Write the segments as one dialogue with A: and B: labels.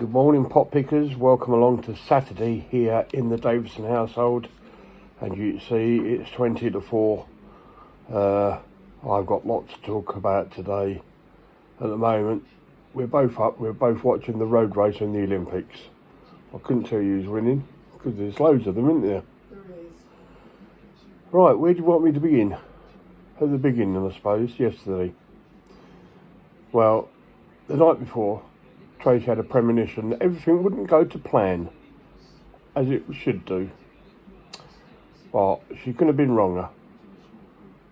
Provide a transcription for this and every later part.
A: Good morning, pot pickers. Welcome along to Saturday here in the Davison household. And you can see it's 20 to 4. I've got lots to talk about today. At the moment, we're both up. We're both watching the road race and the Olympics. I couldn't tell you who's winning because there's loads of them, isn't there?
B: There is.
A: Right, where do you want me to begin? At the beginning, I suppose, yesterday. Well, the night before, Tracy had a premonition that everything wouldn't go to plan, as it should do. But she couldn't have been wronger.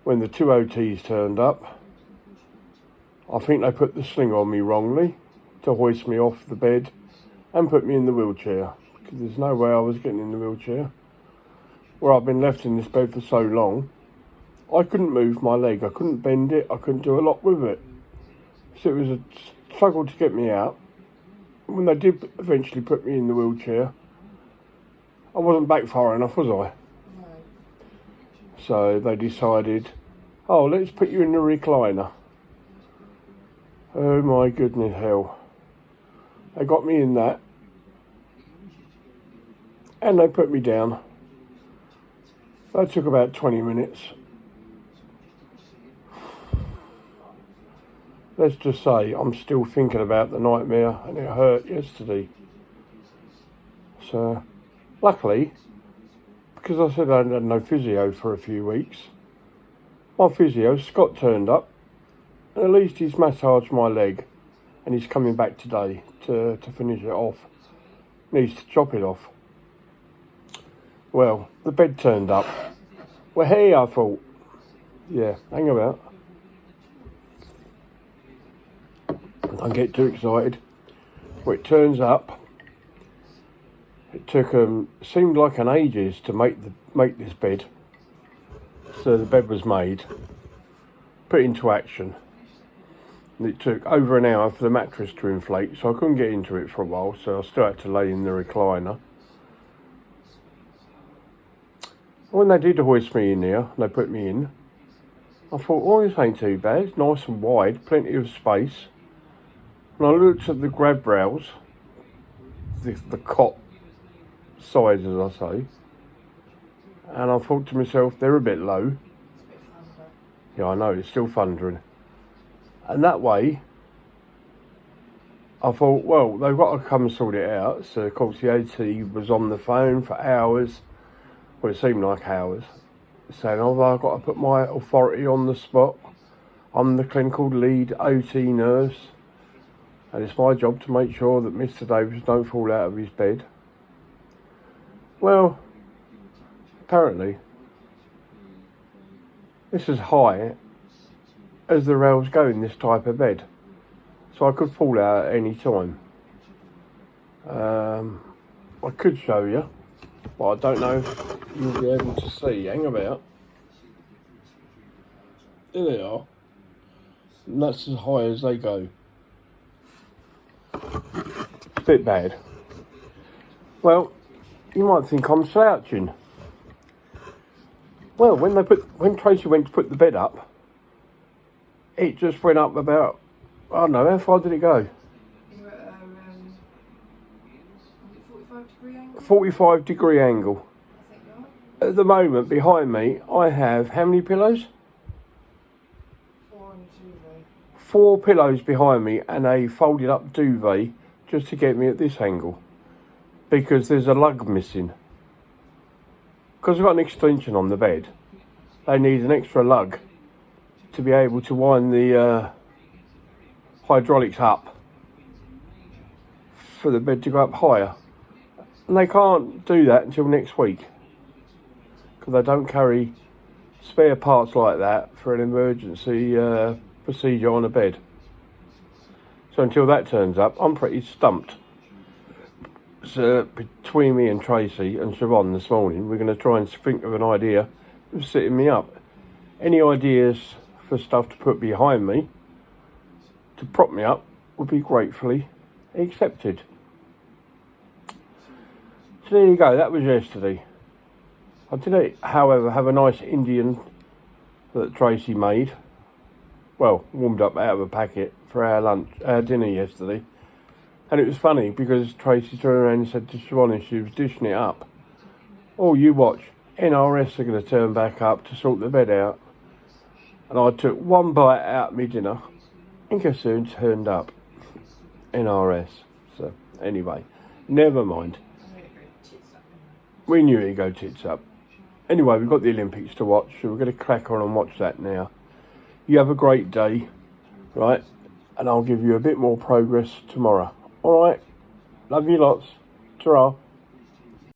A: When the two OTs turned up, I think they put the sling on me wrongly to hoist me off the bed and put me in the wheelchair, because there's no way I was getting in the wheelchair. Where I've been left in this bed for so long, I couldn't move my leg, I couldn't bend it, I couldn't do a lot with it. So it was a struggle to get me out. When they did eventually put me in the wheelchair, I wasn't back far enough, was I?
B: No.
A: So they decided, oh, let's put you in the recliner. Oh my goodness hell. They got me in that. And they put me down. That took about 20 minutes. Let's just say I'm still thinking about the nightmare and it hurt yesterday. So, luckily, because I said I had no physio for a few weeks, my physio, Scott, turned up. And at least he's massaged my leg and he's coming back today to finish it off. Needs to chop it off. Well, the bed turned up. Well, hey, I thought. Yeah, hang about. Don't get too excited. Well, it turns up. It took seemed like an ages to make this bed. So the bed was made, put into action. And it took over an hour for the mattress to inflate, so I couldn't get into it for a while. So I still had to lay in the recliner. When they did hoist me in there, they put me in. I thought, well, this ain't too bad. It's nice and wide, plenty of space. And I looked at the grab rails, the cot sides, as I say, and I thought to myself, they're a bit low.
B: It's a bit thunder.
A: Yeah, I know, it's still thundering. And that way, I thought, well, they've got to come and sort it out. So, of course, the AT was on the phone for hours. Well, it seemed like hours. Saying, oh, I've got to put my authority on the spot. I'm the clinical lead OT nurse. And it's my job to make sure that Mr. Davis don't fall out of his bed. Well, apparently, this is high as the rails go in this type of bed. So I could fall out at any time. I could show you, but I don't know if you'll be able to see. Hang about. There they are. And that's as high as they go. Bit bad. Well, you might think I'm slouching. Well, when Tracy went to put the bed up, it just went up about, I don't know, how far did it go?
B: You were at 45-degree angle?
A: 45-degree angle.
B: I think not.
A: At the moment, behind me, I have how many pillows?
B: 4 on the duvet.
A: 4 pillows behind me and a folded up duvet just to get me at this angle. Because there's a lug missing. Because I've got an extension on the bed, they need an extra lug to be able to wind the hydraulics up for the bed to go up higher. And they can't do that until next week. Because they don't carry spare parts like that for an emergency procedure on a bed. So until that turns up, I'm pretty stumped. So between me and Tracy and Siobhan this morning, we're going to try and think of an idea of sitting me up. Any ideas for stuff to put behind me to prop me up would be gratefully accepted. So there you go, that was yesterday. I did, however, have a nice Indian that Tracy made. Well, warmed up out of a packet for our dinner yesterday. And it was funny because Tracy turned around and said to Siobhan as she was dishing it up, "Oh, you watch, NRS are going to turn back up to sort the bed out." And I took one bite out of my dinner, and guess who turned up? NRS. So, anyway, never mind. We knew it'd go tits up. Anyway, we've got the Olympics to watch, so we're going to crack on and watch that now. You have a great day, right? And I'll give you a bit more progress tomorrow. All right? Love you lots. Ta-ra.